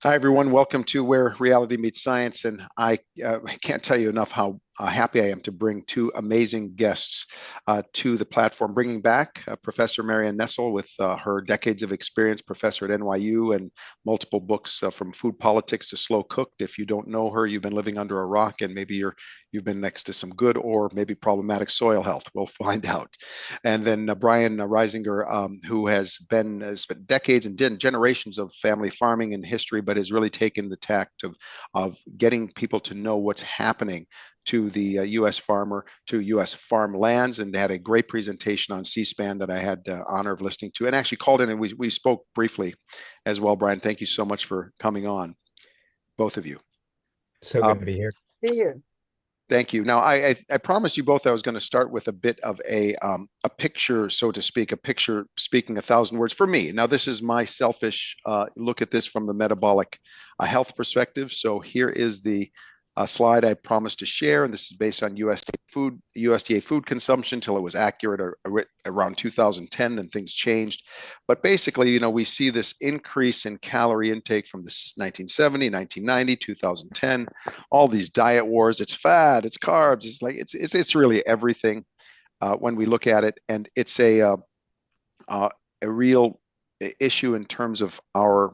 Hi, everyone. Welcome to Where Reality Meets Science. And I can't tell you enough how happy I am to bring two amazing guests to the platform. Bringing back Professor Marion Nestle with her decades of experience, professor at NYU, and multiple books from food politics to slow cooked. If you don't know her, you've been living under a rock, and maybe you've been next to some good or maybe problematic soil health. We'll find out. And then Brian Reisinger, who has spent decades and generations of family farming and history, but has really taken the tact of getting people to know what's happening to the U.S. farmer, to U.S. farmlands, and had a great presentation on C-SPAN that I had the honor of listening to, and actually called in and we spoke briefly as well. Brian, thank you so much for coming on, both of you. So good to be here. Be here. Thank you. Now, I promised you both I was going to start with a bit of a picture, so to speak, a picture speaking 1,000 words for me. Now, this is my selfish look at this from the metabolic health perspective. So here is the slide I promised to share, and this is based on USDA food consumption till it was accurate around 2010. Then things changed, but basically, we see this increase in calorie intake from the 1970, 1990, 2010. All these diet wars. It's fat, it's carbs. It's really everything when we look at it, and it's a real issue in terms of our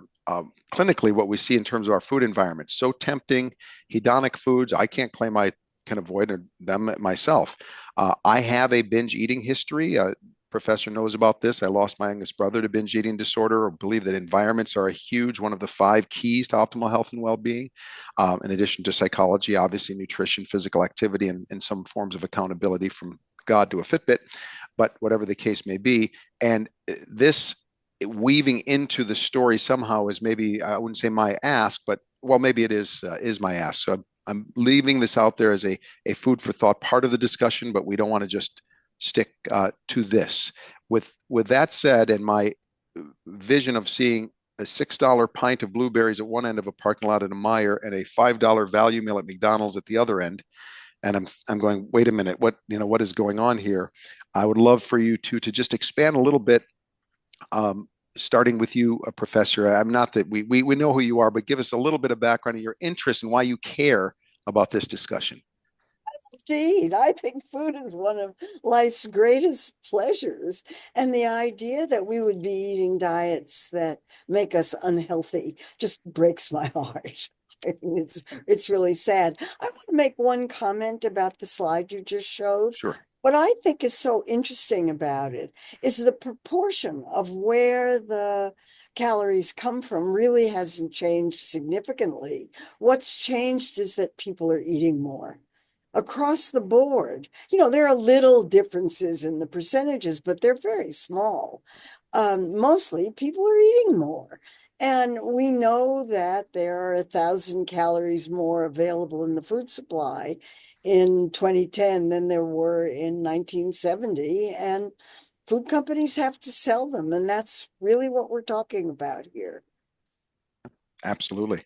clinically what we see in terms of our food environment. So tempting, hedonic foods. I can't claim I can avoid them myself. I have a binge eating history. Professor knows about this. I lost my youngest brother to binge eating disorder. I believe that environments are a huge one of the 5 keys to optimal health and well-being. In addition to psychology, obviously nutrition, physical activity, and some forms of accountability from God to a Fitbit, but whatever the case may be. And this weaving into the story somehow is, maybe I wouldn't say my ask, but well, maybe it is my ask. So I'm leaving this out there as a food for thought part of the discussion, but we don't want to just stick to this. With that said, and my vision of seeing a $6 pint of blueberries at one end of a parking lot at a Meijer and a $5 value meal at McDonald's at the other end, and I'm going, wait a minute, what is going on here? I would love for you to just expand a little bit. Starting with you, Professor. I'm not that we know who you are, but give us a little bit of background of your interest and why you care about this discussion. Indeed, I think food is one of life's greatest pleasures. And the idea that we would be eating diets that make us unhealthy just breaks my heart. I mean, it's really sad. I want to make one comment about the slide you just showed. Sure. What I think is so interesting about it is the proportion of where the calories come from really hasn't changed significantly. What's changed is that people are eating more across the board. There are little differences in the percentages, but they're very small. Mostly people are eating more. And we know that there are 1,000 calories more available in the food supply in 2010 than there were in 1970. And food companies have to sell them. And that's really what we're talking about here. Absolutely.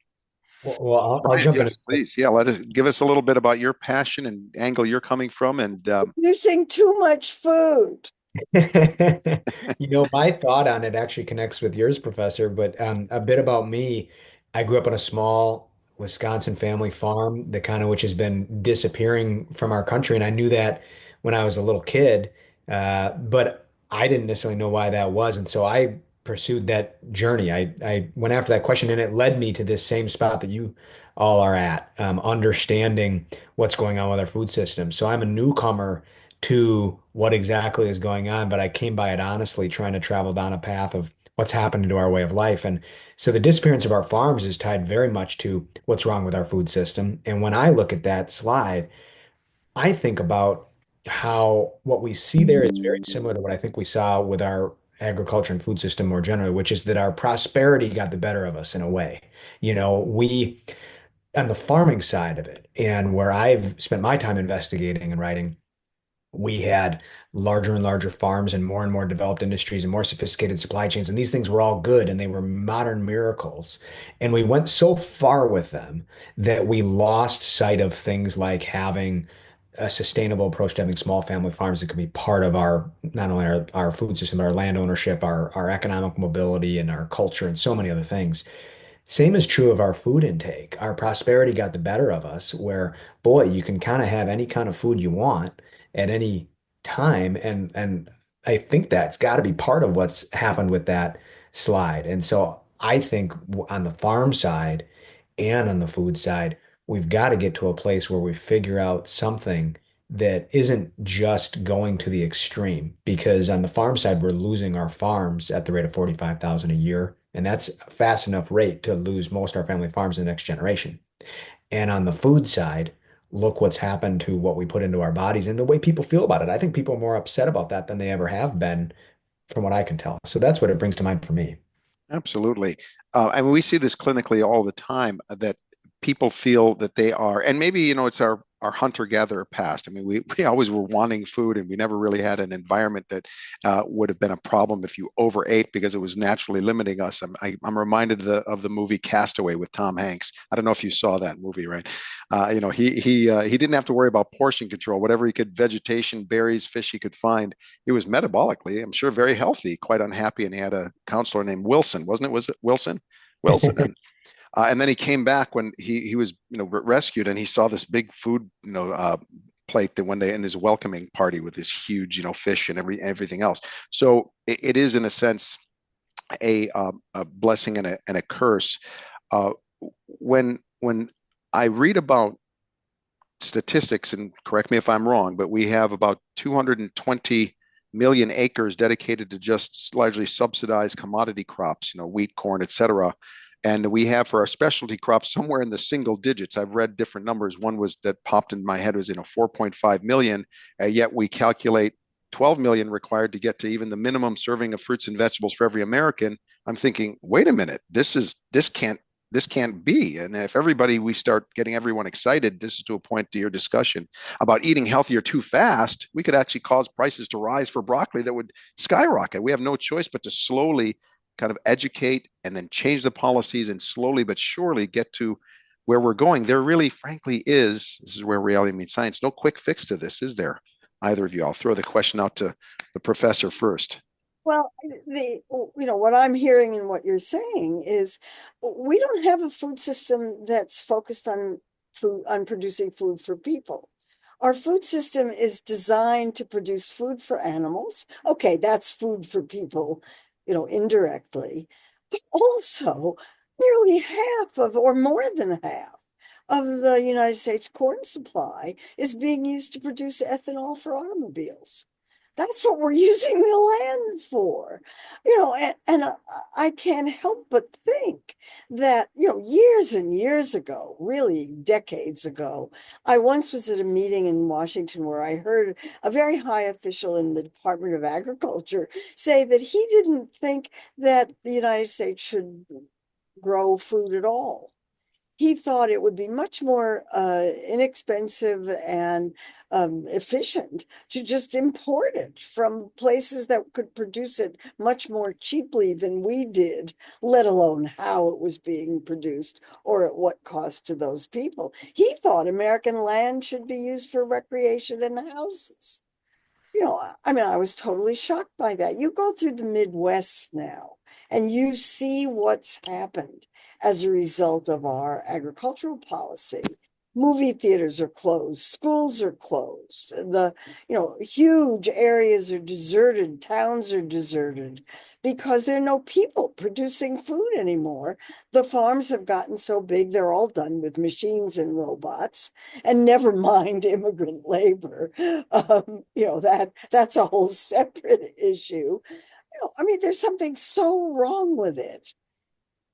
Well, I'll Brian, jump in. yes, please. Yeah, give us a little bit about your passion and angle you're coming from. And Producing too much food. My thought on it actually connects with yours, Professor, but a bit about me. I grew up on a small Wisconsin family farm, the kind of which has been disappearing from our country. And I knew that when I was a little kid, but I didn't necessarily know why that was. And so I pursued that journey. I went after that question, and it led me to this same spot that you all are at, understanding what's going on with our food system. So I'm a newcomer to what exactly is going on, but I came by it honestly, trying to travel down a path of what's happening to our way of life. And so the disappearance of our farms is tied very much to what's wrong with our food system. And when I look at that slide, I think about how what we see there is very similar to what I think we saw with our agriculture and food system more generally, which is that our prosperity got the better of us in a way. We on the farming side of it, and where I've spent my time investigating and writing, we had larger and larger farms and more developed industries and more sophisticated supply chains. And these things were all good and they were modern miracles. And we went so far with them that we lost sight of things like having a sustainable approach to having small family farms that could be part of our not only our food system, but our land ownership, our economic mobility, and our culture, and so many other things. Same is true of our food intake. Our prosperity got the better of us, where, boy, you can kind of have any kind of food you want at any time. And I think that's got to be part of what's happened with that slide. And so I think on the farm side and on the food side, we've got to get to a place where we figure out something that isn't just going to the extreme. Because on the farm side, we're losing our farms at the rate of 45,000 a year. And that's a fast enough rate to lose most of our family farms in the next generation. And on the food side, look what's happened to what we put into our bodies and the way people feel about it. I think people are more upset about that than they ever have been, from what I can tell. So that's what it brings to mind for me. Absolutely. I mean, we see this clinically all the time that people feel that they are, and maybe, it's our hunter-gatherer past. I mean, we always were wanting food, and we never really had an environment that would have been a problem if you overate because it was naturally limiting us. I'm reminded of the movie Castaway with Tom Hanks. I don't know if you saw that movie, right? He didn't have to worry about portion control. Whatever he could, vegetation, berries, fish he could find, he was metabolically, I'm sure, very healthy, quite unhappy, and he had a counselor named Wilson, wasn't it? Was it Wilson? Wilson. And then he came back when he was rescued, and he saw this big food plate that one day in his welcoming party with this huge fish and everything else. So it is in a sense a blessing and a curse. When I read about statistics, and correct me if I'm wrong, but we have about 220 million acres dedicated to just largely subsidized commodity crops, wheat, corn, et cetera. And we have for our specialty crops somewhere in the single digits. I've read different numbers. One was that popped in my head was 4.5 million, yet we calculate 12 million required to get to even the minimum serving of fruits and vegetables for every American. I'm thinking, wait a minute, this can't be. And if we start getting everyone excited, this is to a point to your discussion about eating healthier too fast, we could actually cause prices to rise for broccoli that would skyrocket. We have no choice but to slowly kind of educate and then change the policies and slowly but surely get to where we're going. There really, frankly, this is where reality meets science. No quick fix to this, is there? Either of you? I'll throw the question out to the professor first. Well, what I'm hearing and what you're saying is we don't have a food system that's focused on producing food for people. Our food system is designed to produce food for animals. Okay, that's food for people, indirectly, but also nearly half of, or more than half of the United States corn supply is being used to produce ethanol for automobiles. That's what we're using the land for, and I can't help but think that, years and years ago, really decades ago, I once was at a meeting in Washington where I heard a very high official in the Department of Agriculture say that he didn't think that the United States should grow food at all. He thought it would be much more inexpensive and efficient to just import it from places that could produce it much more cheaply than we did, let alone how it was being produced or at what cost to those people. He thought American land should be used for recreation and houses. I mean, I was totally shocked by that. You go through the Midwest now and you see what's happened as a result of our agricultural policy. Movie theaters are closed, schools are closed, huge areas are deserted, towns are deserted because there are no people producing food anymore. The farms have gotten so big, they're all done with machines and robots, and never mind immigrant labor. That's a whole separate issue. I mean, there's something so wrong with it.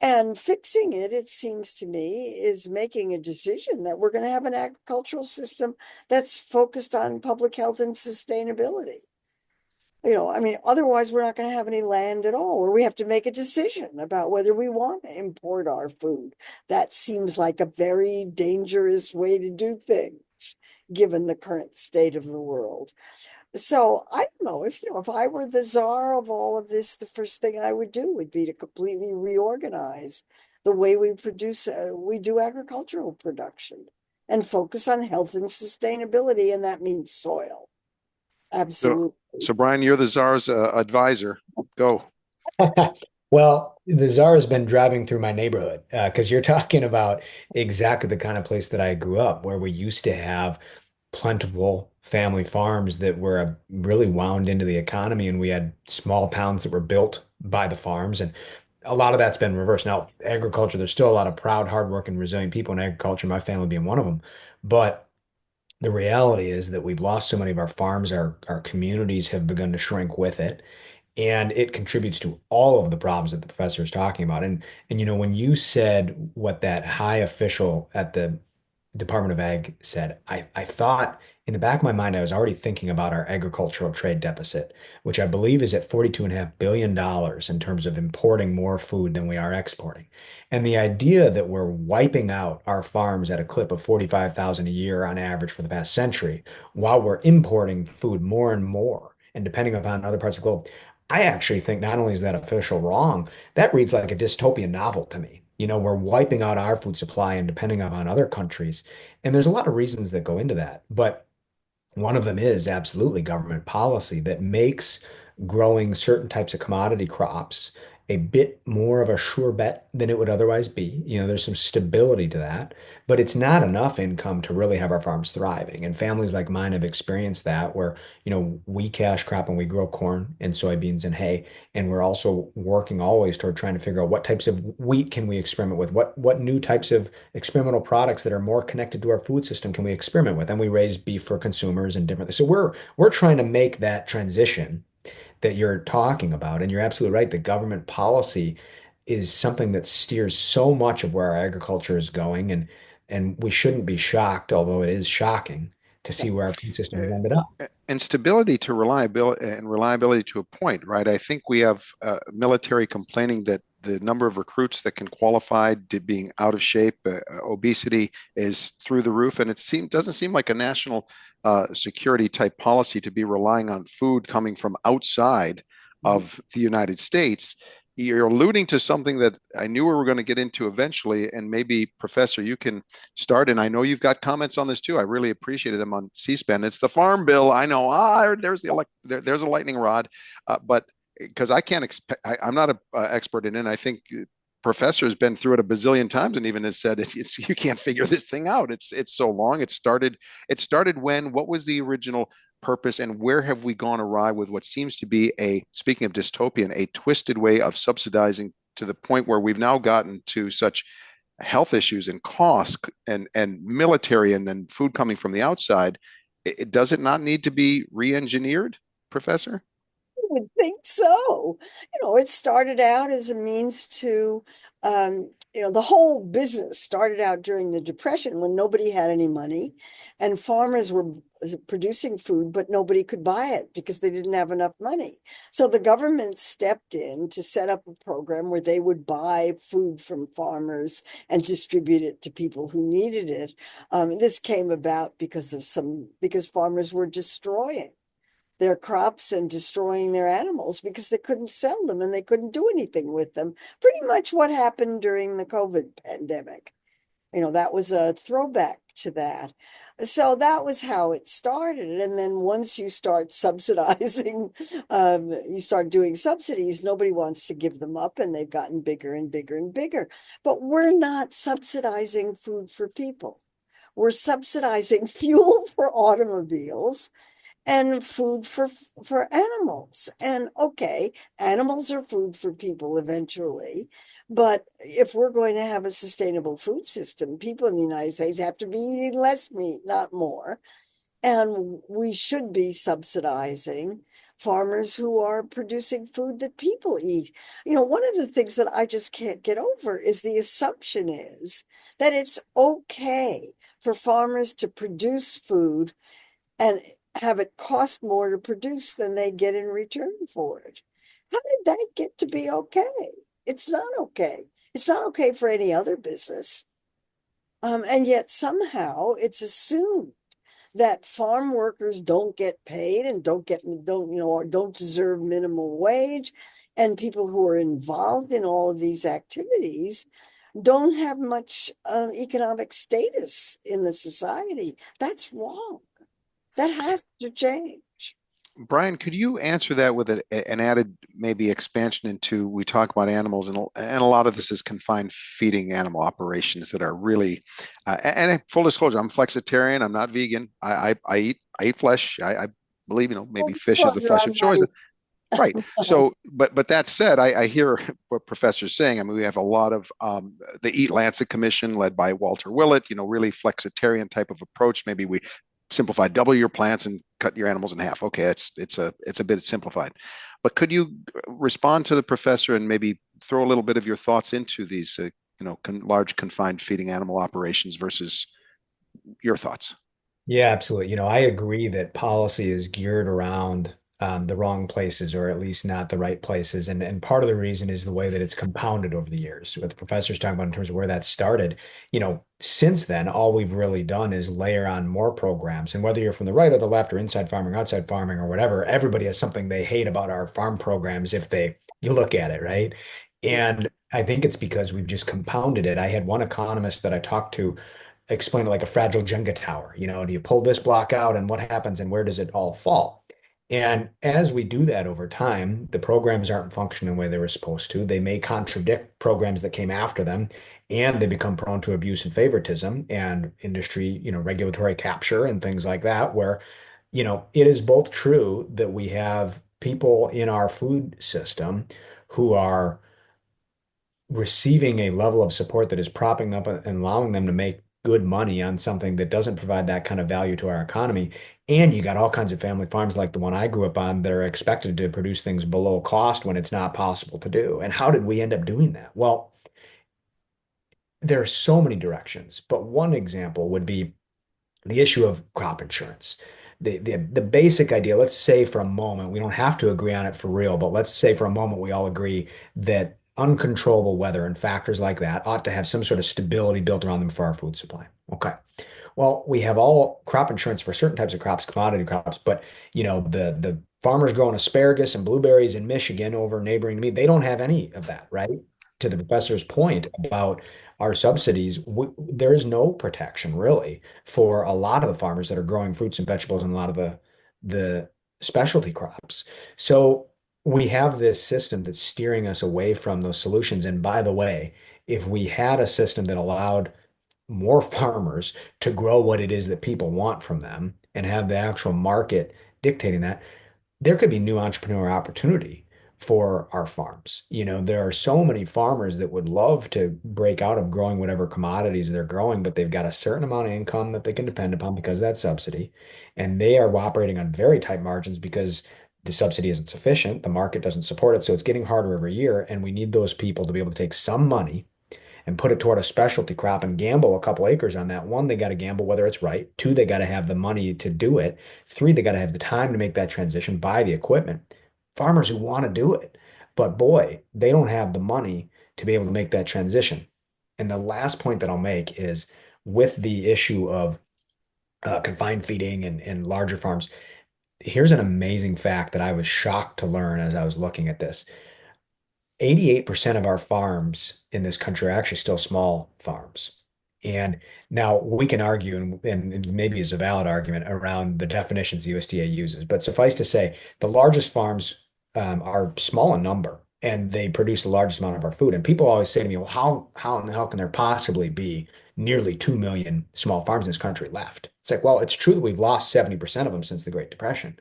And fixing it, it seems to me, is making a decision that we're going to have an agricultural system that's focused on public health and sustainability. I mean, otherwise we're not going to have any land at all, or we have to make a decision about whether we want to import our food. That seems like a very dangerous way to do things, given the current state of the world. So I don't know if I were the czar of all of this, the first thing I would do would be to completely reorganize the way we do agricultural production and focus on health and sustainability. And that means soil. So, Absolutely. so Brian, you're the czar's advisor. Go. Well, The czar has been driving through my neighborhood because you're talking about exactly the kind of place that I grew up, where we used to have plentiful family farms that were really wound into the economy, and we had small towns that were built by the farms, and a lot of that's been reversed. Now, agriculture, there's still a lot of proud, hardworking, resilient people in agriculture, my family being one of them, but the reality is that we've lost so many of our farms, our communities have begun to shrink with it. And it contributes to all of the problems that the professor is talking about. And when you said what that high official at the Department of Ag said, I thought in the back of my mind, I was already thinking about our agricultural trade deficit, which I believe is at $42.5 billion in terms of importing more food than we are exporting. And the idea that we're wiping out our farms at a clip of 45,000 a year on average for the past century, while we're importing food more and more, and depending upon other parts of the globe, I actually think not only is that official wrong, that reads like a dystopian novel to me. We're wiping out our food supply and depending upon other countries. And there's a lot of reasons that go into that. But one of them is absolutely government policy that makes growing certain types of commodity crops a bit more of a sure bet than it would otherwise be. There's some stability to that, but it's not enough income to really have our farms thriving. And families like mine have experienced that where, we cash crop and we grow corn and soybeans and hay. And we're also working always toward trying to figure out what types of wheat can we experiment with, what new types of experimental products that are more connected to our food system can we experiment with? And we raise beef for consumers and different. So we're trying to make that transition that you're talking about. And you're absolutely right. The government policy is something that steers so much of where our agriculture is going. And we shouldn't be shocked, although it is shocking to see where our food system has ended up. And stability to reliability and reliability to a point, right? I think we have military complaining that the number of recruits that can qualify to being out of shape, obesity is through the roof, and doesn't seem like a national security type policy to be relying on food coming from outside of the United States. You're alluding to something that I knew we were going to get into eventually, and maybe, Professor, you can start. And I know you've got comments on this too. I really appreciated them on C-SPAN. It's the Farm Bill. I know. There's a lightning rod, but because I can't expect, I'm not an expert in it. I think Professor's been through it a bazillion times and even has said you can't figure this thing out. It's so long. It started when? What was the original purpose, and where have we gone awry with what seems to be speaking of dystopian, a twisted way of subsidizing to the point where we've now gotten to such health issues and costs and military and then food coming from the outside. Does it not need to be re-engineered, Professor? Would think so. It started out as a means to, the whole business started out during the Depression when nobody had any money and farmers were producing food, but nobody could buy it because they didn't have enough money. So the government stepped in to set up a program where they would buy food from farmers and distribute it to people who needed it. This came about because farmers were destroying their crops and destroying their animals because they couldn't sell them and they couldn't do anything with them. Pretty much what happened during the COVID pandemic. That was a throwback to that. So that was how it started. And then once you start subsidizing, you start doing subsidies, nobody wants to give them up and they've gotten bigger and bigger and bigger. But we're not subsidizing food for people. We're subsidizing fuel for automobiles and food for animals. And okay, animals are food for people eventually, but if we're going to have a sustainable food system, people in the United States have to be eating less meat, not more. And we should be subsidizing farmers who are producing food that people eat. One of the things that I just can't get over is the assumption is that it's okay for farmers to produce food and have it cost more to produce than they get in return for it. How did that get to be okay? It's not okay. It's not okay for any other business. And yet somehow it's assumed that farm workers don't get paid and don't deserve minimum wage, and people who are involved in all of these activities don't have much economic status in the society. That's wrong. That has to change. Brian, could you answer that with an added maybe expansion into, we talk about animals, and a lot of this is confined feeding animal operations that are really, and full disclosure, I'm flexitarian. I'm not vegan. I eat flesh. I believe, Full maybe fish is the disclosure, flesh I'm of not choice. Right. So, but that said, I hear what Professor's saying. I mean, we have a lot of the Eat Lancet Commission led by Walter Willett, really flexitarian type of approach. Maybe we simplify, double your plants and cut your animals in half. Okay, it's a bit simplified. But could you respond to the professor and maybe throw a little bit of your thoughts into these, large confined feeding animal operations versus your thoughts? Yeah, absolutely. I agree that policy is geared around the wrong places, or at least not the right places. And part of the reason is the way that it's compounded over the years. What the professor's talking about in terms of where that started, since then, all we've really done is layer on more programs. And whether you're from the right or the left, or inside farming, outside farming, or whatever, everybody has something they hate about our farm programs if you look at it, right? And I think it's because we've just compounded it. I had one economist that I talked to explain it like a fragile Jenga tower. Do you pull this block out and what happens and where does it all fall? And as we do that over time, the programs aren't functioning the way they were supposed to. They may contradict programs that came after them, and they become prone to abuse and favoritism and industry, regulatory capture and things like that, where, it is both true that we have people in our food system who are receiving a level of support that is propping up and allowing them to make good money on something that doesn't provide that kind of value to our economy. And you got all kinds of family farms like the one I grew up on that are expected to produce things below cost when it's not possible to do. And how did we end up doing that? Well, there are so many directions, but one example would be the issue of crop insurance. The basic idea, let's say for a moment, we don't have to agree on it for real, but let's say for a moment we all agree that uncontrollable weather and factors like that ought to have some sort of stability built around them for our food supply. Okay. Well, we have all crop insurance for certain types of crops, commodity crops, but the farmers growing asparagus and blueberries in Michigan over neighboring to me, they don't have any of that, right? To the professor's point about our subsidies, there is no protection really for a lot of the farmers that are growing fruits and vegetables and a lot of the specialty crops. So we have this system that's steering us away from those solutions. And by the way, if we had a system that allowed more farmers to grow what it is that people want from them and have the actual market dictating that, there could be new entrepreneur opportunity for our farms. There are so many farmers that would love to break out of growing whatever commodities they're growing, but they've got a certain amount of income that they can depend upon because of that subsidy. And they are operating on very tight margins because the subsidy isn't sufficient. The market doesn't support it. So it's getting harder every year. And we need those people to be able to take some money and put it toward a specialty crop and gamble a couple acres on that. One, they got to gamble whether it's right. Two, they got to have the money to do it. Three, they got to have the time to make that transition, buy the equipment. Farmers who want to do it, but boy, they don't have the money to be able to make that transition. And the last point that I'll make is with the issue of confined feeding and larger farms. Here's an amazing fact that I was shocked to learn as I was looking at this. 88% of our farms in this country are actually still small farms. And now we can argue, and maybe it's a valid argument around the definitions the USDA uses, but suffice to say, the largest farms are small in number and they produce the largest amount of our food. And people always say to me, well, how in the hell can there possibly be nearly 2 million small farms in this country left? It's like, well, it's true that we've lost 70% of them since the Great Depression.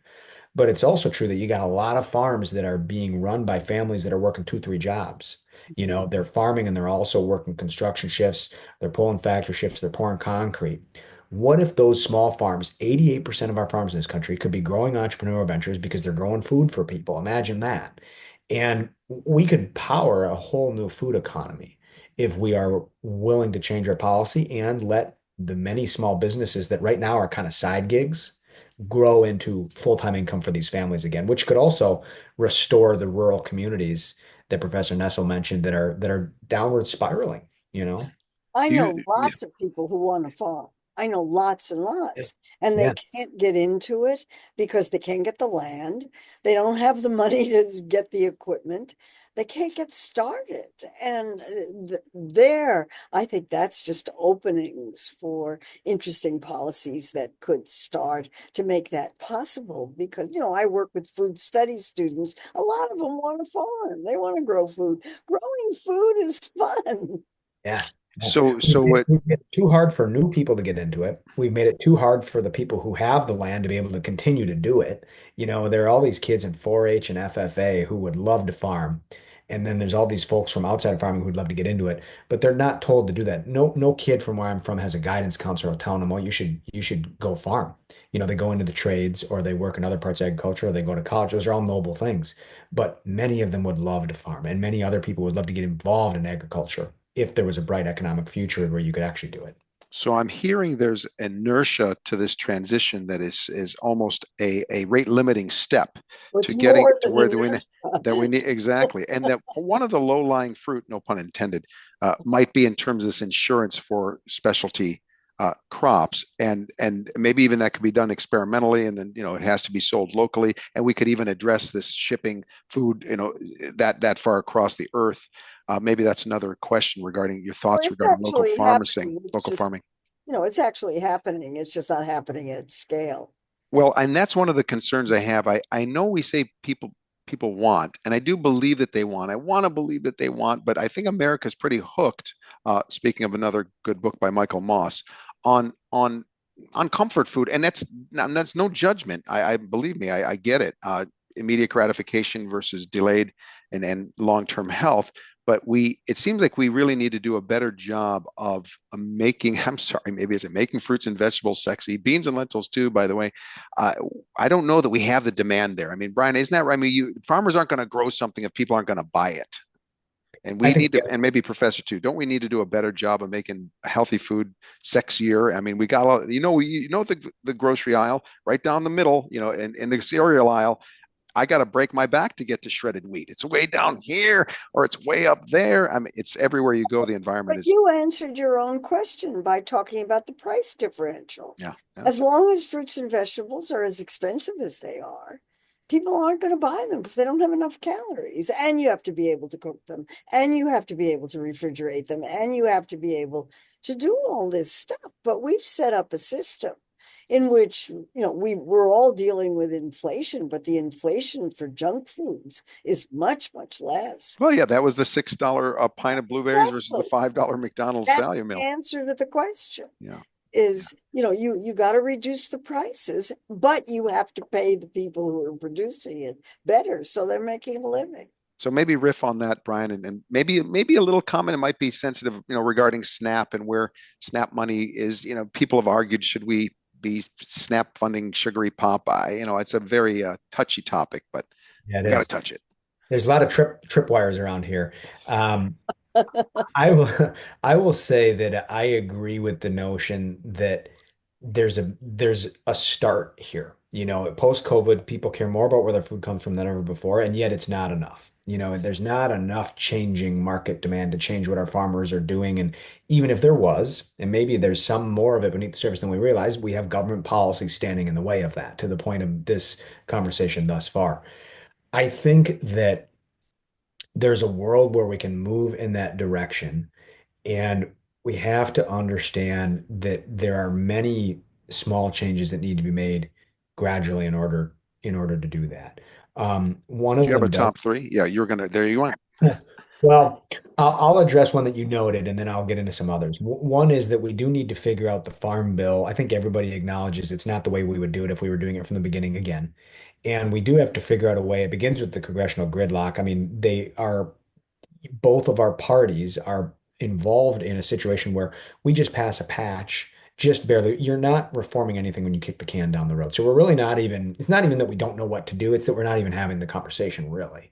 But it's also true that you got a lot of farms that are being run by families that are working two, three jobs. They're farming and they're also working construction shifts. They're pulling factory shifts. They're pouring concrete. What if those small farms, 88% of our farms in this country, could be growing entrepreneurial ventures because they're growing food for people? Imagine that. And we could power a whole new food economy if we are willing to change our policy and let the many small businesses that right now are kind of side gigs grow into full-time income for these families again, which could also restore the rural communities that Professor Nestle mentioned that are downward spiraling. I Do know you, lots of people who want to farm. I know lots and Yeah. lots, and they Yeah. can't get into it because they can't get the land. They don't have the money to get the equipment. They can't get started. And there, I think that's just openings for interesting policies that could start to make that possible. Because, I work with food studies students. A lot of them want to farm. They want to grow food. Growing food is fun. Yeah. Yeah. So what? We've made it too hard for new people to get into it. We've made it too hard for the people who have the land to be able to continue to do it. There are all these kids in 4-H and FFA who would love to farm. And then there's all these folks from outside of farming who'd love to get into it, but they're not told to do that. No kid from where I'm from has a guidance counselor telling them, "Oh, you should go farm." They go into the trades or they work in other parts of agriculture or they go to college. Those are all noble things. But many of them would love to farm, and many other people would love to get involved in agriculture if there was a bright economic future where you could actually do it. So I'm hearing there's inertia to this transition that is almost a rate limiting step to It's getting more to than where inertia. that we need exactly, and that one of the low lying fruit, no pun intended, might be in terms of this insurance for specialty crops, and maybe even that could be done experimentally, and then it has to be sold locally, and we could even address this shipping food that far across the earth. Maybe that's another question regarding your Well, thoughts it's regarding local actually farming, happening. It's local just, farming. it's actually happening. It's just not happening at scale. Well, and that's one of the concerns I have. I know we say people want, and I do believe that they want. I want to believe that they want, but I think America's pretty hooked. Speaking of another good book by Michael Moss, on on on comfort food, and that's no judgment. I believe me, I get it. Immediate gratification versus delayed and long-term health. But it seems like we really need to do a better job of making, I'm sorry, maybe is it making fruits and vegetables sexy? Beans and lentils too, by the way. Uh, I don't know that we have the demand there. I mean, Brian, isn't that right? I mean, farmers aren't going to grow something if people aren't going to buy it. And I we think need to, and maybe Professor too, don't we need to do a better job of making healthy food sexier? I mean, we got a lot, the grocery aisle right down the middle, and in the cereal aisle, I got to break my back to get to shredded wheat. It's way down here or it's way up there. I mean, it's everywhere you go. The environment But is, you answered your own question by talking about the price differential. yeah, yeah. As long as fruits and vegetables are as expensive as they are, people aren't going to buy them because they don't have enough calories. And you have to be able to cook them, and you have to be able to refrigerate them, and you have to be able to do all this stuff. But we've set up a system in which, we're all dealing with inflation, but the inflation for junk foods is much, much less. Well, yeah, that was the $6 a pint of blueberries versus the Exactly. $5 McDonald's That's value the meal. answer to the question Yeah, yeah. is, you got to reduce the prices, but you have to pay the people who are producing it better so they're making a living. So maybe riff on that, Brian, and maybe a little comment. It might be sensitive, regarding SNAP and where SNAP money is. People have argued, should we be SNAP funding sugary pop? It's a very touchy topic, but Yeah, it we got to is. touch it. There's a lot of tripwires around here. Um, I will I will say that I agree with the notion that there's a start here. Post COVID, people care more about where their food comes from than ever before, and yet it's not enough. There's not enough changing market demand to change what our farmers are doing. And even if there was, and maybe there's some more of it beneath the surface than we realize, we have government policy standing in the way of that to the point of this conversation thus far. I think that there's a world where we can move in that direction. And we have to understand that there are many small changes that need to be made gradually in order to do that. One Do of you have a them does. top three? Yeah, you're gonna. There you went. Well, I'll address one that you noted, and then I'll get into some others. One is that we do need to figure out the farm bill. I think everybody acknowledges it's not the way we would do it if we were doing it from the beginning again. And we do have to figure out a way. It begins with the congressional gridlock. I mean, both of our parties are involved in a situation where we just pass a patch, just barely. You're not reforming anything when you kick the can down the road. So we're really not even, it's not even that we don't know what to do, it's that we're not even having the conversation really.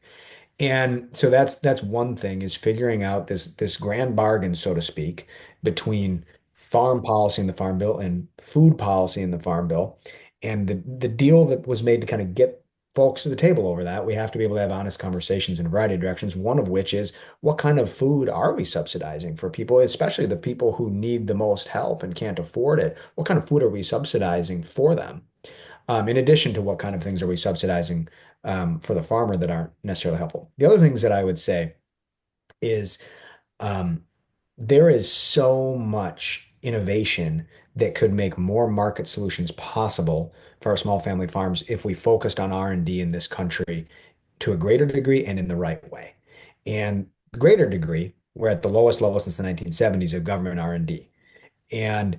And so that's one thing is figuring out this grand bargain, so to speak, between farm policy in the Farm Bill and food policy in the Farm Bill. And the deal that was made to kind of get folks to the table over that. We have to be able to have honest conversations in a variety of directions, one of which is what kind of food are we subsidizing for people, especially the people who need the most help and can't afford it? What kind of food are we subsidizing for them? In addition to what kind of things are we subsidizing for the farmer that aren't necessarily helpful? The other things that I would say is um, there is so much innovation that could make more market solutions possible for our small family farms if we focused on R&D in this country to a greater degree and in the right way. And the greater degree, we're at the lowest level since the 1970s of government R&D. And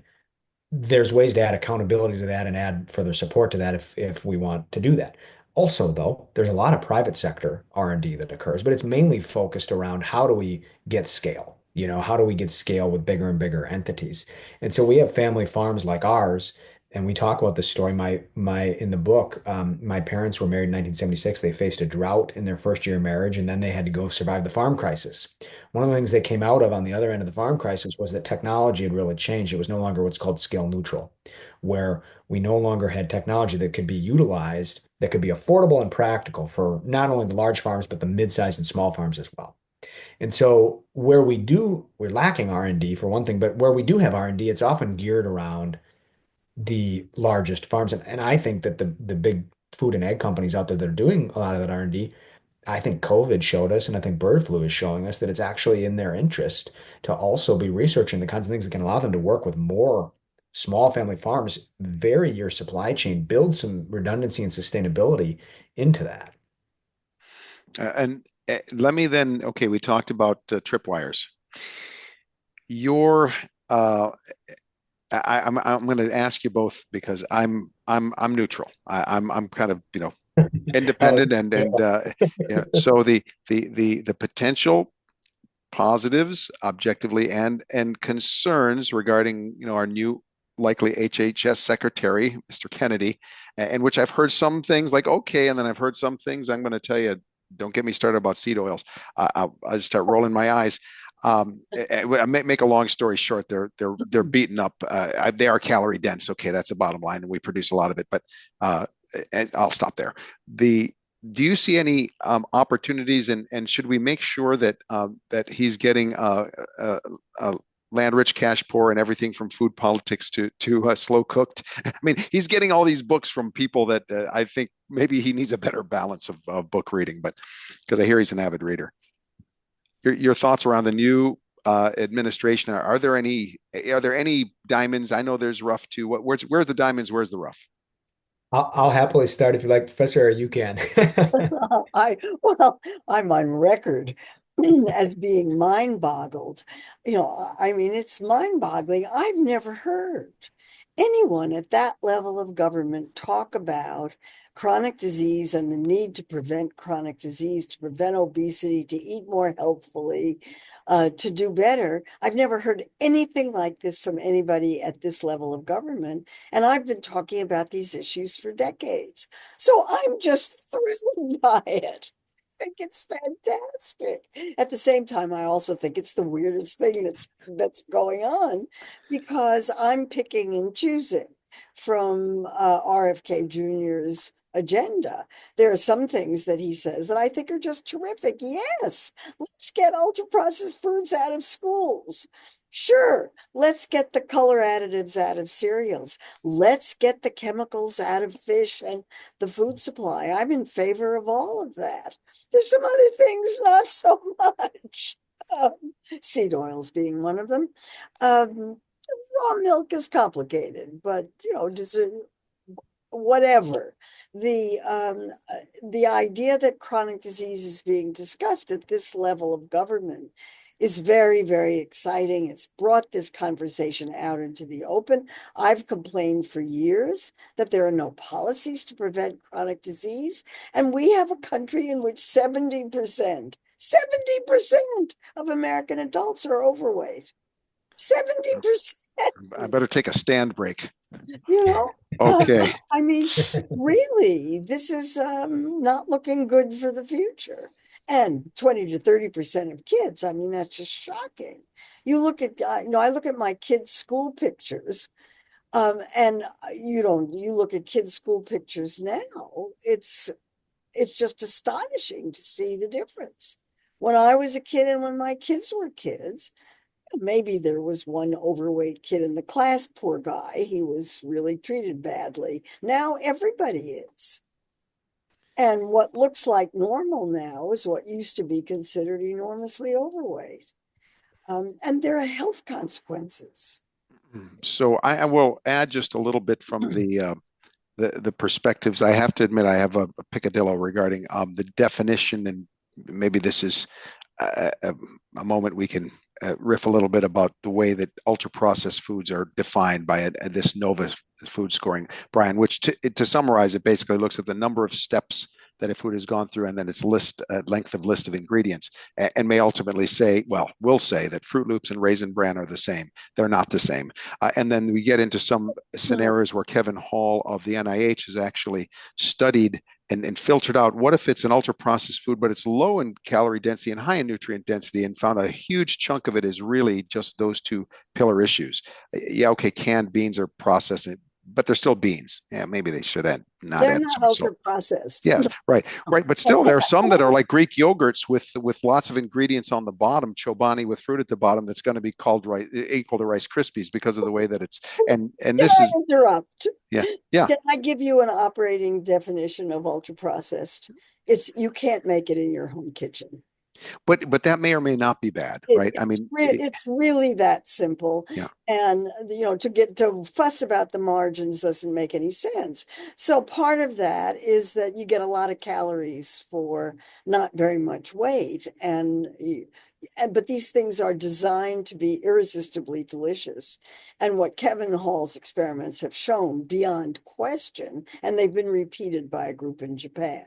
there's ways to add accountability to that and add further support to that if we want to do that. Also, though, there's a lot of private sector R&D that occurs, but it's mainly focused around how do we get scale? How do we get scale with bigger and bigger entities? And so we have family farms like ours, and we talk about this story. My in the book, my parents were married in 1976. They faced a drought in their first year of marriage, and then they had to go survive the farm crisis. One of the things they came out of on the other end of the farm crisis was that technology had really changed. It was no longer what's called scale neutral, where we no longer had technology that could be utilized, that could be affordable and practical for not only the large farms, but the mid-sized and small farms as well. And so we're lacking R&D for one thing, but where we do have R&D, it's often geared around the largest farms. And I think that the big food and egg companies out there that are doing a lot of that R&D, I think COVID showed us, and I think bird flu is showing us that it's actually in their interest to also be researching the kinds of things that can allow them to work with more small family farms, vary your supply chain, build some redundancy and sustainability into that. And let me then, okay, we talked about tripwires. Your, I'm going to ask you both because I'm neutral. I'm kind of independent so the potential positives objectively and concerns regarding our new likely HHS secretary, Mr. Kennedy, and which I've heard some things like okay, and then I've heard some things I'm going to tell you. Don't get me started about seed oils. I'll just start rolling my eyes. Make a long story short, they're beaten up. They are calorie dense. Okay, that's the bottom line, and we produce a lot of it. But I'll stop there. Do you see any opportunities, and should we make sure that he's getting land rich, cash poor, and everything from food politics to slow cooked? I mean, he's getting all these books from people that I think maybe he needs a better balance of book reading, but because I hear he's an avid reader. Your thoughts around the new administration? Are there any diamonds? I know there's rough too. Where's the diamonds? Where's the rough? I'll happily start if you like, Professor, or you can. Well, I'm on record as being mind boggled. I mean, it's mind boggling. I've never heard anyone at that level of government talk about chronic disease and the need to prevent chronic disease, to prevent obesity, to eat more healthfully, to do better. I've never heard anything like this from anybody at this level of government. And I've been talking about these issues for decades. So I'm just thrilled by it. I think it's fantastic. At the same time, I also think it's the weirdest thing that's going on because I'm picking and choosing from RFK Jr.'s agenda. There are some things that he says that I think are just terrific. Yes, let's get ultra processed foods out of schools. Sure, let's get the color additives out of cereals. Let's get the chemicals out of fish and the food supply. I'm in favor of all of that. There's some other things, not so much. Seed oils being one of them. Raw milk is complicated, but whatever. The idea that chronic disease is being discussed at this level of government is very, very exciting. It's brought this conversation out into the open. I've complained for years that there are no policies to prevent chronic disease. And we have a country in which 70% of American adults are overweight. 70%. I better take a stand break. Okay. I mean, really, this is not looking good for the future. And 20 to 30% of kids, I mean, that's just shocking. You look at, I look at my kids' school pictures, and you look at kids' school pictures now, it's it's just astonishing to see the difference. When I was a kid and when my kids were kids, maybe there was one overweight kid in the class, poor guy. He was really treated badly. Now everybody is. And what looks like normal now is what used to be considered enormously overweight. And there are health consequences. So I will add just a little bit from the perspectives. I have to admit, I have a picadillo regarding the definition, and maybe this is a moment we can riff a little bit about the way that ultra processed foods are defined by this NOVA food scoring, Brian, which to summarize, it basically looks at the number of steps that a food has gone through and then its length of list of ingredients, and may ultimately say, well, will say that Fruit Loops and Raisin Bran are the same. They're not the same. And then we get into some scenarios where Kevin Hall of the NIH has actually studied and filtered out what if it's an ultra processed food, but it's low in calorie density and high in nutrient density, and found a huge chunk of it is really just those two pillar issues. Yeah, okay, canned beans are processed, but they're still beans. Yeah, maybe they should add not They're add not some ultra salt. processed. Yeah, right. But still, there are some that are like Greek yogurts with lots of ingredients on the bottom, chobani with fruit at the bottom, that's going to be called equal to Rice Krispies because of the way that it's. And Can this I is interrupt? yeah. Can I give you an operating definition of ultra processed? It's you can't make it in your home kitchen. But that may or may not be bad, right? I mean, It's really that simple. yeah. And, to fuss about the margins doesn't make any sense. So part of that is that you get a lot of calories for not very much weight. But these things are designed to be irresistibly delicious. And what Kevin Hall's experiments have shown beyond question, and they've been repeated by a group in Japan,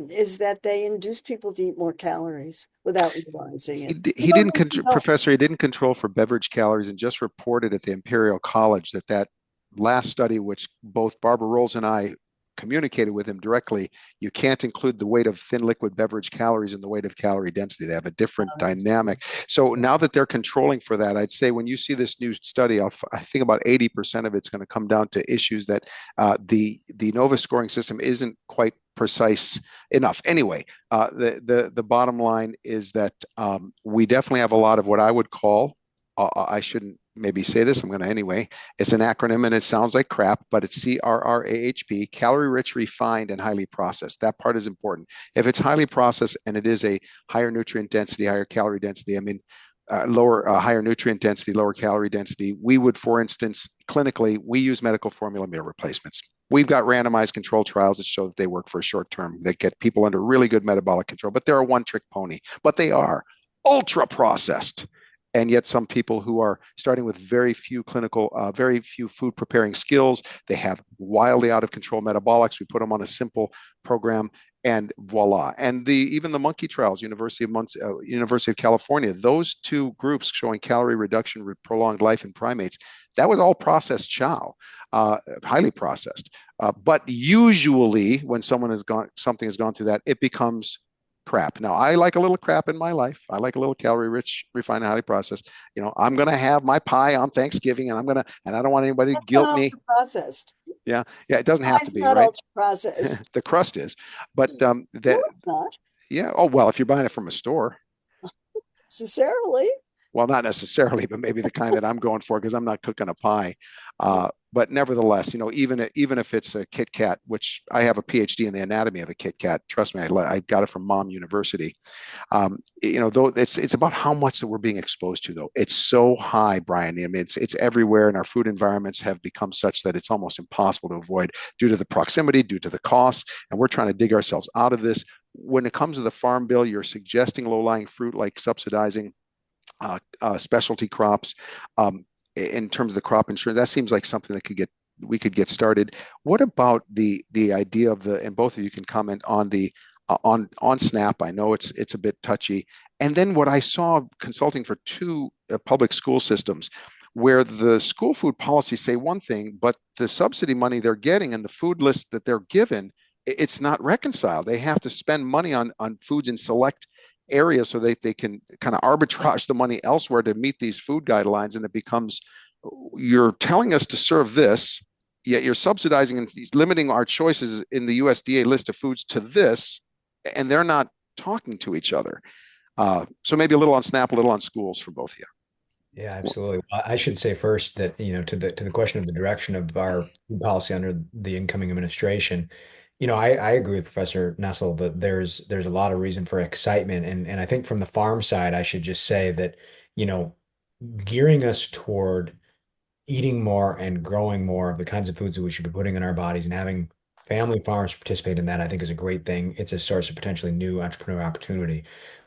is that they induce people to eat more calories without realizing it. He didn't, Professor, he didn't control for beverage calories, and just reported at the Imperial College that last study, which both Barbara Rolls and I communicated with him directly, you can't include the weight of thin liquid beverage calories in the weight of calorie density. They have a different dynamic. So now that they're controlling for that, I'd say when you see this new study, I think about 80% of it's going to come down to issues that the NOVA scoring system isn't quite precise enough. Anyway, the bottom line is that we definitely have a lot of what I would call, I shouldn't maybe say this, I'm going to anyway. It's an acronym and it sounds like crap, but it's CRRAHP, calorie rich, refined, and highly processed. That part is important. If it's highly processed and it is a higher nutrient density, higher calorie density, I mean, higher nutrient density, lower calorie density, we would, for instance, clinically, we use medical formula meal replacements. We've got randomized controlled trials that show that they work for a short term. They get people under really good metabolic control, but they're a one-trick pony. But they are ultra processed. And yet some people who are starting with very few food preparing skills, they have wildly out of control metabolics. We put them on a simple program and voila. And even the monkey trials, University of California, those two groups showing calorie reduction with prolonged life in primates, that was all processed chow, highly processed. But usually when something has gone through that, it becomes crap. Now, I like a little crap in my life. I like a little calorie rich, refined, highly processed. I'm going to have my pie on Thanksgiving, and I don't want anybody to guilt me. Processed. Yeah. It doesn't have to be, not right? Ultra processed. The crust is, but no, it's not. Yeah. Oh, well, if you're buying it from a store. Necessarily. Well, not necessarily, but maybe the kind that I'm going for, because I'm not cooking a pie. But nevertheless, even if it's a Kit Kat, which I have a PhD in the anatomy of a Kit Kat. Trust me, I got it from Mom University. Though it's about how much that we're being exposed to, though. It's so high, Brian. I mean, it's everywhere, and our food environments have become such that it's almost impossible to avoid due to the proximity, due to the cost, and we're trying to dig ourselves out of this. When it comes to the Farm Bill, you're suggesting low-lying fruit, like subsidizing specialty crops. In terms of the crop insurance, that seems like something that we could get started. What about the idea of and both of you can comment on the on SNAP. I know it's a bit touchy. And then what I saw consulting for two public school systems, where the school food policies say one thing, but the subsidy money they're getting and the food list that they're given, it's not reconciled. They have to spend money on foods in select areas so they can kind of arbitrage the money elsewhere to meet these food guidelines. And it becomes, you're telling us to serve this, yet you're subsidizing and limiting our choices in the USDA list of foods to this, and they're not talking to each other. So maybe a little on SNAP, a little on schools for both of you. Yeah, absolutely. I should say first that, to the question of the direction of our food policy under the incoming administration, I agree with Professor Nestle that there's a lot of reason for excitement. And I think from the farm side, I should just say that, you know, gearing us toward eating more and growing more of the kinds of foods that we should be putting in our bodies and having family farms participate in that, I think is a great thing. It's a source of potentially new entrepreneurial opportunity.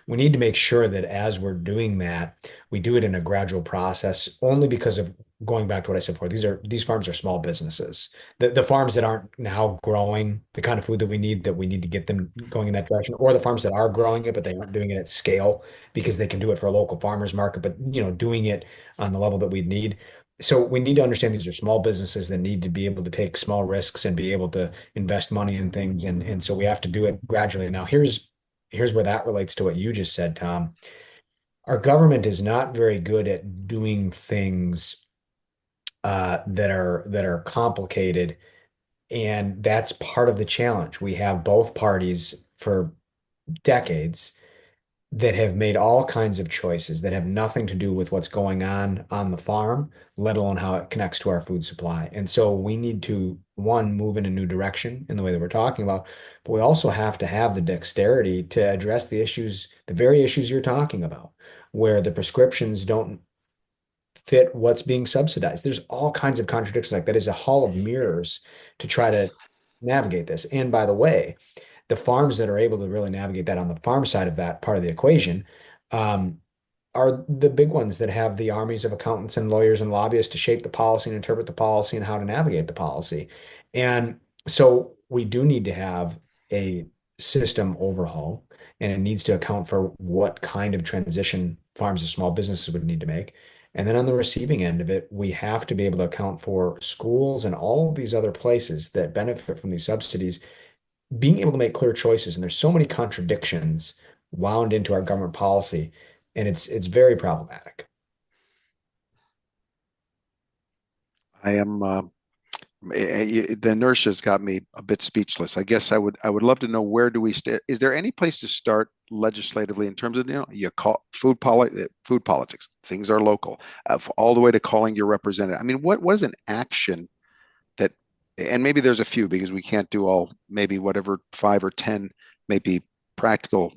We need to make sure that as we're doing that, we do it in a gradual process, only because of going back to what I said before. These farms are small businesses. The farms that aren't now growing the kind of food that we need to get them going in that direction, or the farms that are growing it, but they aren't doing it at scale because they can do it for a local farmers market, but doing it on the level that we need. So we need to understand these are small businesses that need to be able to take small risks and be able to invest money in things. And so we have to do it gradually. Now, here's where that relates to what you just said, Tom. Our government is not very good at doing things that are complicated, and that's part of the challenge. We have both parties for decades that have made all kinds of choices that have nothing to do with what's going on the farm, let alone how it connects to our food supply. And so we need to, one, move in a new direction in the way that we're talking about, but we also have to have the dexterity to address the issues, the very issues you're talking about, where the prescriptions don't fit what's being subsidized. There's all kinds of contradictions like that. Is a hall of mirrors to try to navigate this. And by the way, the farms that are able to really navigate that on the farm side of that part of the equation um, are the big ones that have the armies of accountants and lawyers and lobbyists to shape the policy and interpret the policy and how to navigate the policy. And so we do need to have a system overhaul, and it needs to account for what kind of transition farms and small businesses would need to make. And then on the receiving end of it, we have to be able to account for schools and all of these other places that benefit from these subsidies being able to make clear choices. And there's so many contradictions wound into our government policy, and it's very problematic. I am the inertia's got me a bit speechless. I guess I would love to know, where do we start? Is there any place to start legislatively in terms of, you call food politics, things are local, all the way to calling your representative? I mean, what is an action that, and maybe there's a few because we can't do all, maybe whatever 5 or 10 may be practical.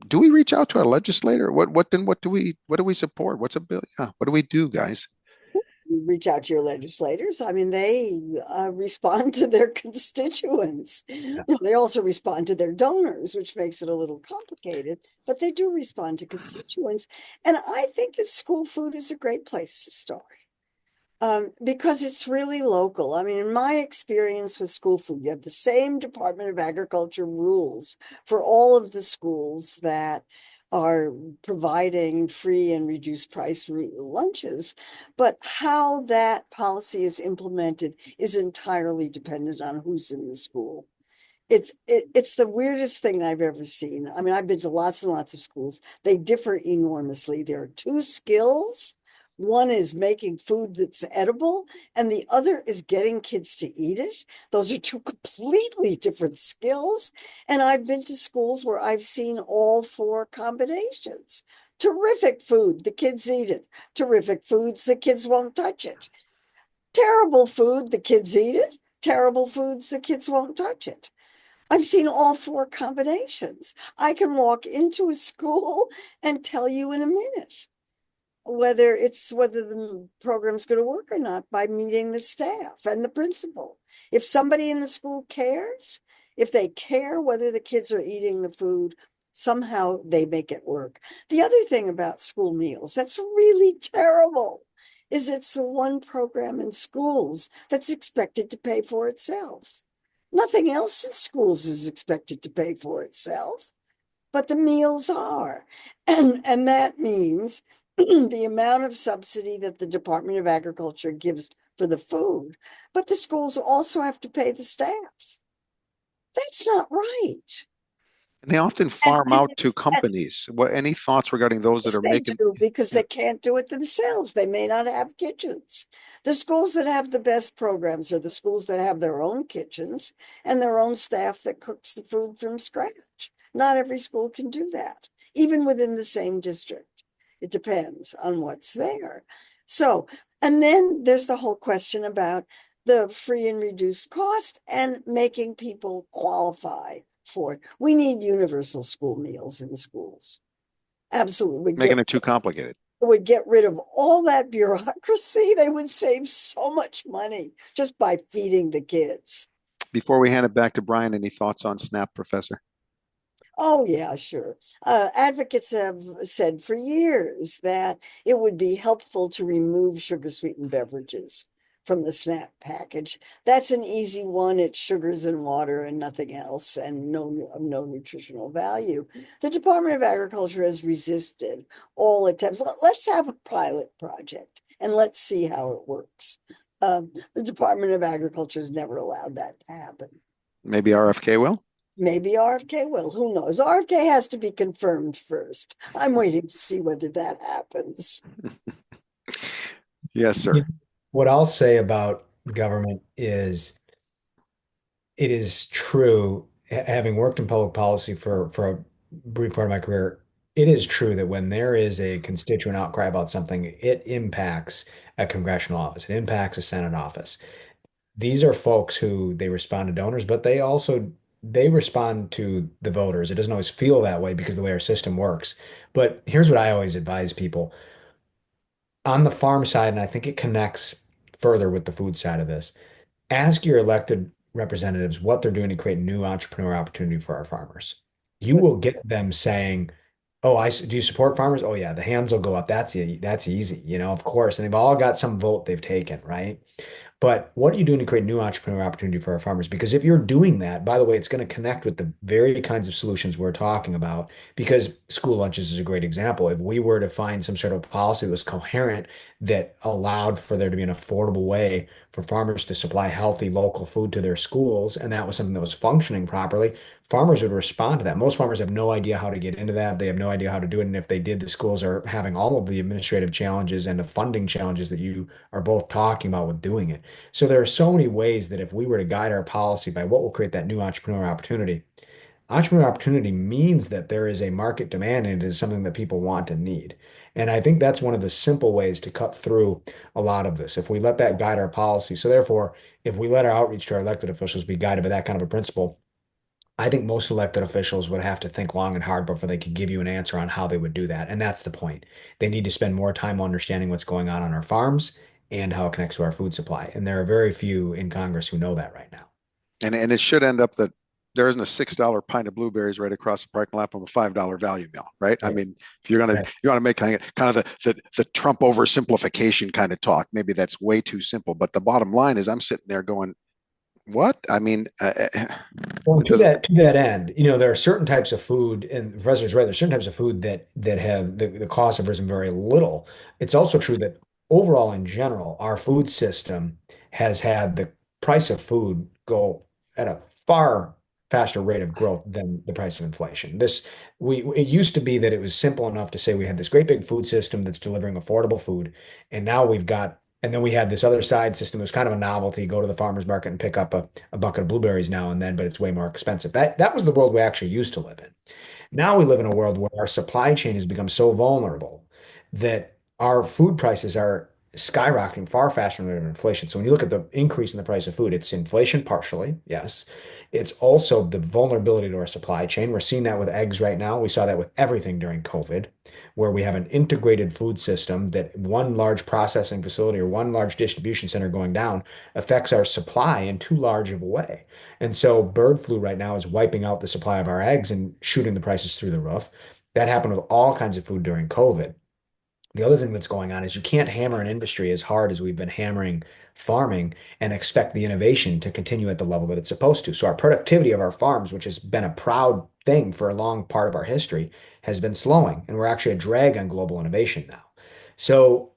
Do we reach out to our legislator? What do we support? What's a bill? Yeah, what do we do, guys? You reach out to your legislators. I mean, they respond to their constituents. Yeah. They also respond to their donors, which makes it a little complicated, but they do respond to constituents. And I think that school food is a great place to start. Because it's really local. I mean, in my experience with school food, you have the same Department of Agriculture rules for all of the schools that are providing free and reduced price lunches. But how that policy is implemented is entirely dependent on who's in the school. It's the weirdest thing I've ever seen. I mean, I've been to lots and lots of schools. They differ enormously. There are two skills. One is making food that's edible, and the other is getting kids to eat it. Those are two completely different skills. And I've been to schools where I've seen all four combinations. Terrific food, the kids eat it. Terrific foods, the kids won't touch it. Terrible food, the kids eat it. Terrible foods, the kids won't touch it. I've seen all four combinations. I can walk into a school and tell you in a minute whether the program's going to work or not by meeting the staff and the principal. If somebody in the school cares, if they care whether the kids are eating the food, somehow they make it work. The other thing about school meals that's really terrible is it's the one program in schools that's expected to pay for itself. Nothing else in schools is expected to pay for itself, but the meals are. And that means the amount of subsidy that the Department of Agriculture gives for the food, but the schools also have to pay the staff. That's not right. And they often And, farm and out to companies. What, any thoughts regarding those that yes, are they making? do, because Yeah, they can't do it themselves. They may not have kitchens. The schools that have the best programs are the schools that have their own kitchens and their own staff that cooks the food from scratch. Not every school can do that, even within the same district. It depends on what's there. So, and then there's the whole question about the free and reduced cost and making people qualify for it. We need universal school meals in schools. Absolutely. making it too complicated. Would get rid of all that bureaucracy. They would save so much money just by feeding the kids. Before we hand it back to Brian, any thoughts on SNAP, Professor? Oh, yeah, sure. Advocates have said for years that it would be helpful to remove sugar sweetened beverages from the SNAP package. That's an easy one. It's sugars and water and nothing else, and no nutritional value. The Department of Agriculture has resisted all attempts. Let's have a pilot project and let's see how it works. The Department of Agriculture has never allowed that to happen. Maybe RFK will? Maybe RFK will. Who knows? RFK has to be confirmed first. I'm waiting to see whether that happens. Yes, You sir. know, what I'll say about government is it is true, having worked in public policy for a brief part of my career, it is true that when there is a constituent outcry about something, it impacts a congressional office, it impacts a Senate office. These are folks who they respond to donors, but they respond to the voters. It doesn't always feel that way because of the way our system works. But here's what I always advise people on the farm side, and I think it connects further with the food side of this. Ask your elected representatives what they're doing to create new entrepreneur opportunity for our farmers. You will get them saying, "Oh, do you support farmers? Oh yeah, the hands will go up. That's easy, of course." And they've all got some vote they've taken, right? But what are you doing to create new entrepreneur opportunity for our farmers? Because if you're doing that, by the way, it's going to connect with the very kinds of solutions we're talking about. Because school lunches is a great example. If we were to find some sort of policy that was coherent, that allowed for there to be an affordable way for farmers to supply healthy local food to their schools, and that was something that was functioning properly, farmers would respond to that. Most farmers have no idea how to get into that. They have no idea how to do it. And if they did, the schools are having all of the administrative challenges and the funding challenges that you are both talking about with doing it. So there are so many ways that if we were to guide our policy by what will create that new entrepreneur opportunity means that there is a market demand and it is something that people want and need. And I think that's one of the simple ways to cut through a lot of this. If we let that guide our policy, so therefore, if we let our outreach to our elected officials be guided by that kind of a principle, I think most elected officials would have to think long and hard before they could give you an answer on how they would do that. And that's the point. They need to spend more time understanding what's going on our farms and how it connects to our food supply. And there are very few in Congress who know that right now. And it should end up that there isn't a $6 pint of blueberries right across the parking lot from a $5 value meal, right? I Right. mean, if you want to make kind of the Trump oversimplification kind of talk, maybe that's way too simple. But the bottom line is, I'm sitting there going, "What?" I mean, Well, it doesn't. to that end, there are certain types of food, and the professor's right, there's certain types of food that have the costs have risen very little. It's also true that overall, in general, our food system has had the price of food go at a far faster rate of growth than the price of inflation. It used to be that it was simple enough to say we had this great big food system that's delivering affordable food, and now and then we had this other side system. It was kind of a novelty. Go to the farmer's market and pick up a bucket of blueberries now and then, but it's way more expensive. That was the world we actually used to live in. Now we live in a world where our supply chain has become so vulnerable that our food prices are skyrocketing far faster than inflation. So when you look at the increase in the price of food, it's inflation partially, yes. It's also the vulnerability to our supply chain. We're seeing that with eggs right now. We saw that with everything during COVID, where we have an integrated food system that one large processing facility or one large distribution center going down affects our supply in too large of a way. And so bird flu right now is wiping out the supply of our eggs and shooting the prices through the roof. That happened with all kinds of food during COVID. The other thing that's going on is you can't hammer an industry as hard as we've been hammering farming and expect the innovation to continue at the level that it's supposed to. So our productivity of our farms, which has been a proud thing for a long part of our history, has been slowing, and we're actually a drag on global innovation now. So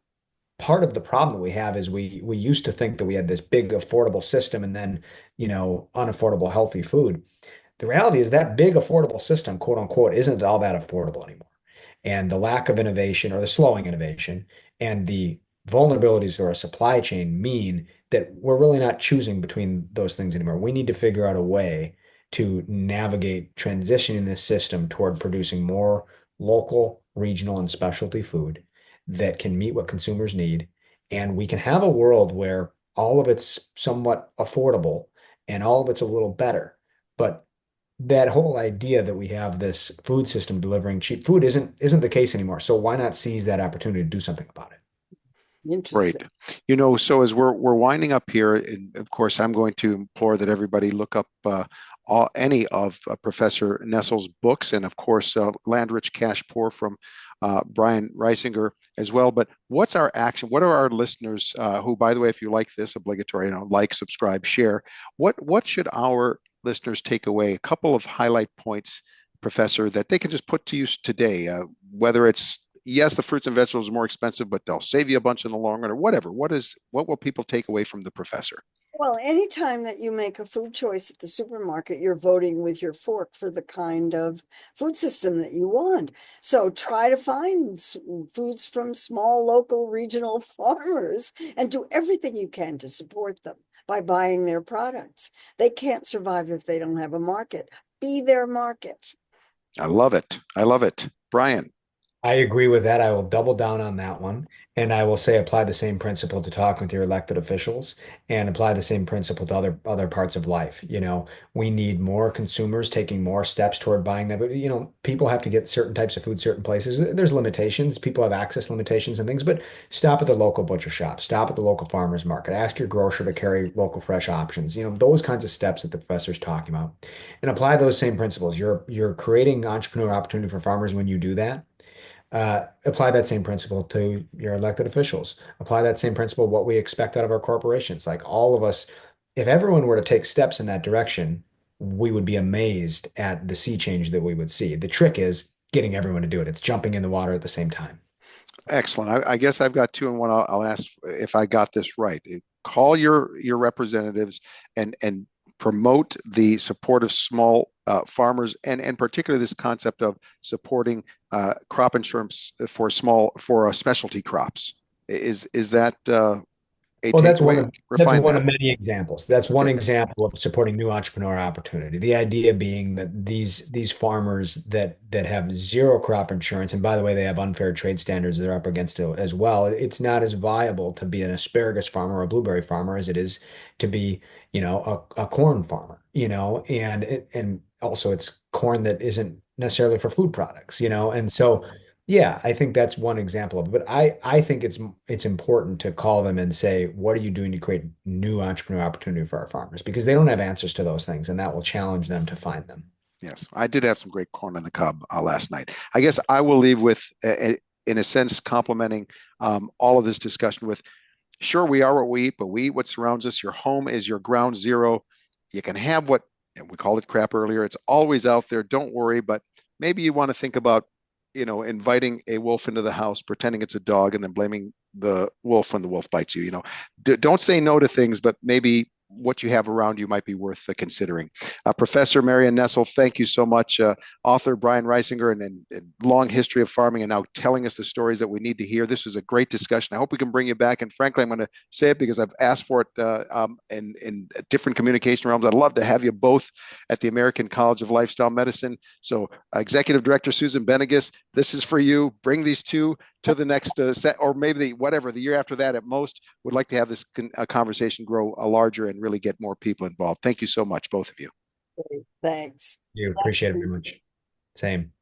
part of the problem that we have is we used to think that we had this big affordable system and then, unaffordable healthy food. the reality is that big affordable system, quote unquote, isn't all that affordable anymore. And the lack of innovation or the slowing innovation and the vulnerabilities to our supply chain mean that we're really not choosing between those things anymore. We need to figure out a way to navigate transitioning this system toward producing more local, regional, and specialty food that can meet what consumers need. And we can have a world where all of it's somewhat affordable and all of it's a little better. But that whole idea that we have this food system delivering cheap food isn't the case anymore. So why not seize that opportunity to do something about it? Great. Interesting. So as we're winding up here, and of course, I'm going to implore that everybody look up any of Professor Nestle's books, and of course, Land Rich Cash Poor from Brian Reisinger as well. But what's our action? What are our listeners who, by the way, if you like this, obligatory, like, subscribe, share. What should our listeners take away? A couple of highlight points, Professor, that they can just put to use today, whether it's yes, the fruits and vegetables are more expensive, but they'll save you a bunch in the long run or whatever. What will people take away from the professor? Well, anytime that you make a food choice at the supermarket, you're voting with your fork for the kind of food system that you want. So try to find foods from small, local, regional farmers and do everything you can to support them by buying their products. They can't survive if they don't have a market. Be their market. I love it. I love it. Brian. I agree with that. I will double down on that one. And I will say apply the same principle to talking with your elected officials and apply the same principle to other parts of life. We need more consumers taking more steps toward buying that. But, people have to get certain types of food, certain places. There's limitations. People have access limitations and things, but stop at the local butcher shop, stop at the local farmer's market, ask your grocer to carry local fresh options. Those kinds of steps that the professor's talking about. And apply those same principles. You're creating entrepreneur opportunity for farmers when you do that. Apply that same principle to your elected officials. Apply that same principle, what we expect out of our corporations. Like all of us, if everyone were to take steps in that direction, we would be amazed at the sea change that we would see. The trick is getting everyone to do it. It's jumping in the water at the same time. Excellent. I guess I've got two in one. I'll ask if I got this right. Call your representatives and promote the support of small farmers, and particularly this concept of supporting crop insurance for specialty crops. Is that a Well, takeaway? that's Refine one that. of many examples. That's one Okay. example of supporting new entrepreneur opportunity. The idea being that these farmers that have zero crop insurance, and by the way, they have unfair trade standards they're up against as well. It's not as viable to be an asparagus farmer or a blueberry farmer as it is to be, a corn farmer, and also it's corn that isn't necessarily for food products, and so. Yeah, I think that's one example of it. But I think it's important to call them and say, what are you doing to create new entrepreneur opportunity for our farmers? Because they don't have answers to those things, and that will challenge them to find them. Yes, I did have some great corn on the cob last night. I guess I will leave with, in a sense, complimenting all of this discussion with, sure, we are what we eat, but we eat what surrounds us. Your home is your ground zero. You can have what, and we called it crap earlier. It's always out there. Don't worry, but maybe you want to think about, inviting a wolf into the house, pretending it's a dog, and then blaming the wolf when the wolf bites you. Don't say no to things, but maybe what you have around you might be worth considering. Professor Marion Nestle, thank you so much. Author Brian Reisinger, and long history of farming, and now telling us the stories that we need to hear. This was a great discussion. I hope we can bring you back. And frankly, I'm going to say it because I've asked for it in different communication realms. I'd love to have you both at the American College of Lifestyle Medicine. So Executive Director Susan Benegas, this is for you. Bring these two to the next set, or maybe the year after that at most. Would like to have this conversation grow larger and really get more people involved. Thank you so much, both of you. Thanks. You appreciate it very much. Same.